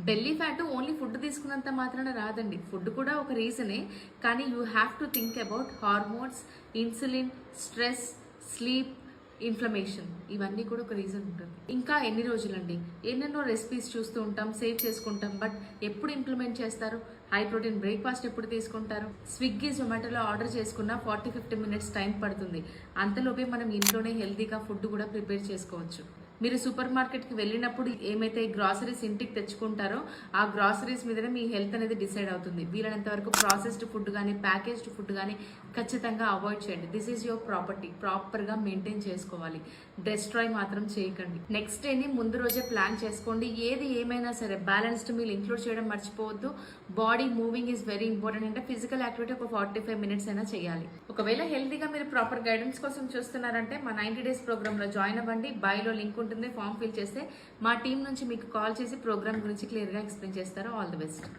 Belly fat only food తీసుకున్నంత మాత్రాన రాదండి. Food కూడా ఒక రీజనే, కానీ you have to think about hormones, insulin, stress, sleep, inflammation, ఇవన్నీ కూడా ఒక రీజన్ ఉంటుంది. ఇంకా ఎన్ని రోజులండి, ఎన్నెన్నో రెసిపీస్ చూస్తూ ఉంటాం, సేవ్ చేసుకుంటాం, బట్ ఎప్పుడు ఇంప్లిమెంట్ చేస్తారు? హై ప్రోటీన్ బ్రేక్ఫాస్ట్ ఎప్పుడు తీసుకుంటారు? స్విగ్గీ, జొమాటోలో ఆర్డర్ చేసుకున్న 40-50 మినిట్స్ టైం పడుతుంది. అంతలోపే మనం ఇంట్లోనే హెల్తీగా ఫుడ్ కూడా ప్రిపేర్ చేసుకోవచ్చు. మీరు సూపర్ మార్కెట్కి వెళ్ళినప్పుడు ఏమైతే గ్రాసరీస్ ఇంటికి తెచ్చుకుంటారో ఆ గ్రాసరీస్ మీదనే మీ హెల్త్ అనేది డిసైడ్ అవుతుంది. వీలైనంత వరకు ప్రాసెస్డ్ ఫుడ్ కానీ ప్యాకేజ్డ్ ఫుడ్ కానీ ఖచ్చితంగా అవాయిడ్ చేయండి. దిస్ ఈజ్ యువర్ ప్రాపర్టీ, ప్రాపర్గా మెయింటైన్ చేసుకోవాలి. డెస్ట్రాయ్ మాత్రం చేయకండి. నెక్స్ట్ డేని ముందు రోజే ప్లాన్ చేసుకోండి. ఏది ఏమైనా సరే బ్యాలెన్స్డ్ మీల్ ఇంక్లూడ్ చేయడం మర్చిపోవద్దు. Body moving is very important. అంటే ఫిజికల్ యాక్టివిటీ ఒక 45 మినిట్స్ అయినా చేయాలి. ఒకవేళ హెల్తీగా మీరు ప్రాపర్ గైడెన్స్ కోసం చూస్తున్నారంటే మా 90 డేస్ ప్రోగ్రామ్ లో జాయిన్ అవ్వండి. బయోలో లింక్ ఉంటుంది, ఫామ్ ఫిల్ చేస్తే మా టీం నుంచి మీకు కాల్ చేసి ప్రోగ్రామ్ గురించి క్లియర్గా ఎక్స్ప్లెయిన్ చేస్తారు. All the best.